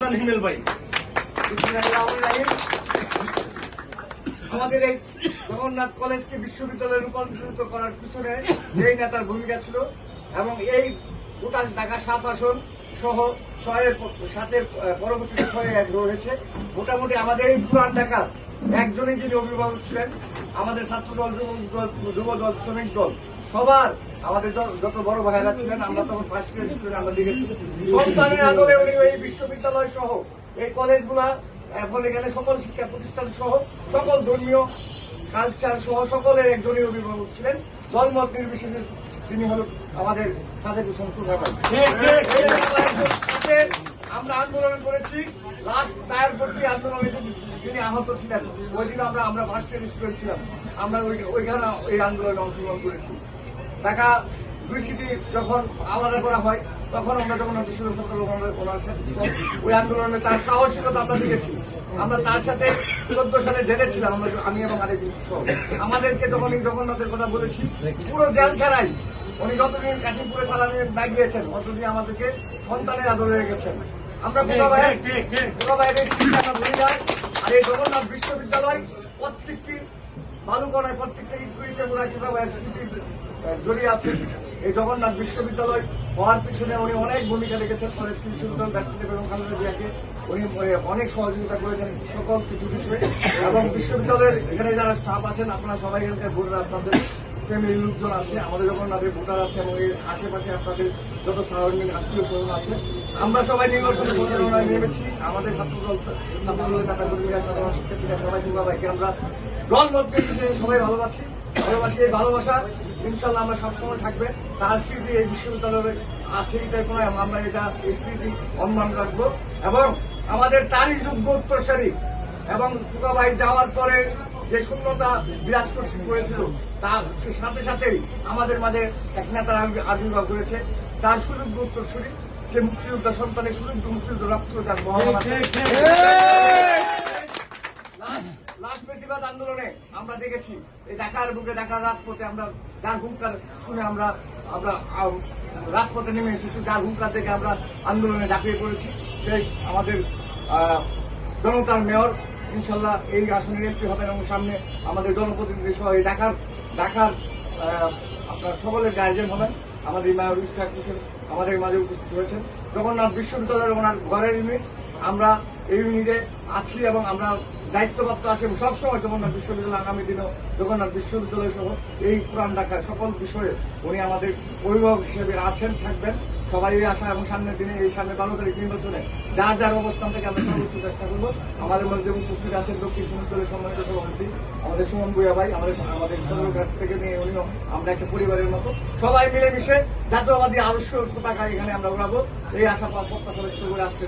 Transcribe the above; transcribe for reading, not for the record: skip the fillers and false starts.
হাসান হিমেল ভাই। আমাদের এই জগন্নাথ কলেজকে বিশ্ববিদ্যালয়ে রূপান্তরিত করার পিছনে যেই নেতার ভূমিকা ছিল এবং এই গোটা ঢাকা 7 আসন সহ 6-এর পরবর্তীতে 6 অ্যাড হয়েছে। মোটামুটি আমাদের এই পুরান ঢাকা একজনই যিনি অভিভাবক ছিলেন, আমাদের ছাত্র দল, যুব দল, শ্রমিক দল, সবার আমাদের যত বড় ভাইয়েরা ছিলেন, আমরা তখন ফার্স্ট ইয়ার স্টুডেন্ট, আমরা দেখেছি সন্তানের আদলে উনি এই বিশ্ববিদ্যালয় সহ এই কলেজগুলা এখন এখানে সকল শিক্ষা প্রতিষ্ঠান সহ সকল ধর্মীয় কালচার সহ সকলের একজনই অভিভাবক ছিলেন। দলমত নির্বিশেষে তিনি হল আমাদের সাদেক হোসেন ভাই। আমরা আন্দোলন করেছি, লাস্ট টায়ার ভর্তি আন্দোলনে তিনি আহত ছিলেন। ওই দিন আমরা ফার্স্ট ইয়ার স্টুডেন্ট ছিলাম, আমরা ওইখানে এই আন্দোলনে অংশগ্রহণ করেছি। ঢাকা 2 সিটি যখন আলাদা করা হয় তখন আমরা যখন ওই আন্দোলনে তার সাহসিকতা আমরা দেখেছি। আমরা তার সাথে 14 সালে জেলে ছিলাম, আমি এবং আরেক আমাদেরকে যখন এই জগন্নাথের কথা বলেছি, পুরো জেলখানায় উনি যতদিন কাশিমপুরে চালানি না গিয়েছেন ততদিন আমাদেরকে সন্তানের আদরে রেখেছেন। আমরা কোথাও বাইরের শিক্ষা আমরা ভুলে যাই। আর এই জগন্নাথ বিশ্ববিদ্যালয় প্রত্যেকটি বালুকণায় প্রত্যেকটা ইটুইতে মোড়ায় কোথাও স্মৃতি জড়িয়ে আছে। এই জগন্নাথ বিশ্ববিদ্যালয় হওয়ার পিছনে উনি অনেক ভূমিকা রেখেছেন। কলেজ বিশ্ববিদ্যালয় ব্যস্ত এবং খালেদা জিয়াকে উনি অনেক সহযোগিতা করেছেন সকল কিছু বিষয়ে। এবং বিশ্ববিদ্যালয়ের এখানে যারা স্টাফ আছেন, আপনারা সবাই এখানকার ভোটার, আপনাদের ফ্যামিলির লোকজন আছে, আমাদের জগন্নাথের ভোটার আছে এবং এর আশেপাশে আপনাদের যত সারাউন্ডিং আত্মীয় স্বজন আছে, আমরা সবাই নির্বাচনে প্রচারণায় নেমেছি। আমাদের ছাত্রদলের নেতা কর্মীরা, সাধারণ শিক্ষার্থীরা সবাই ভাইকে আমরা দল মত নির্বিশেষে সবাই ভালোবাসি। এই ভালোবাসা ইনশাল্লাহ আমরা সবসময় থাকবে। তার স্মৃতি এই বিশ্ববিদ্যালয়ে আছে, এটার কোনো আমরা এই স্মৃতি অম্মান রাখবো এবং আমাদের তারই যোগ্য উত্তরসারী এবং টুকাবাই যাওয়ার পরে যে শূন্যতা বিরাজ করেছিল তার সাথে সাথেই আমাদের মাঝে এক নেতার আবির্ভাব হয়েছে। তার সুযোগ্য উত্তরসূরি, সে মুক্তিযোদ্ধা সন্তানের সুযোগ্য মুক্তিযুদ্ধ রক্ত যার মহামান্য লাস্ট বেশিরভাগ আন্দোলনে আমরা দেখেছি এই ঢাকার বুকে, ঢাকার রাজপথে আমরা যার হুঙ্কার শুনে আমরা রাজপথে নেমে এসেছি। যার হুঙ্কার থেকে আমরা আন্দোলনে ঝাঁপিয়ে পড়েছি সেই আমাদের জনতার মেয়র ইনশাল্লাহ এই আসনের এমপি হবেন এবং সামনে আমাদের জনপ্রতিনিধি সহ এই ঢাকার আপনার সকলের গার্জিয়ান হবেন। আমাদের মেয়র ইশরাক হোসেন আমাদের মাঝে উপস্থিত হয়েছেন। জগন্নাথ বিশ্ববিদ্যালয়ের ওনার ঘরের ইউনিট, আমরা এই ইউনিটে আছি এবং আমরা দায়িত্বপ্রাপ্ত আছি এবং সবসময় জগন্নাথ বিশ্ববিদ্যালয় আগামী দিনেও জগন্নাথ বিশ্ববিদ্যালয় সহ এই পুরান ঢাকার সকল বিষয়ে উনি আমাদের অভিভাবক হিসেবে আছেন, থাকবেন। সবাই এই আশা এবং সামনের দিনে এই সামনে 12 তারিখ নির্বাচনে যার অবস্থান থেকে আমরা সর্বোচ্চ চেষ্টা করবো। আমাদের মধ্যে উপস্থিত আছেন দক্ষিণ বিশ্ববিদ্যালয়ের সম্মানিত সভাপতি আমাদের সুমন ভূঁইয়া ভাই, আমাদের সদরঘাট থেকে নিয়ে উনিও আমরা একটা পরিবারের মতো সবাই মিলেমিশে জাতীয়বাদী আদর্শ পতাকা এখানে আমরা উড়াবো, এই আশা প্রত্যাশা ব্যক্ত করে আজকে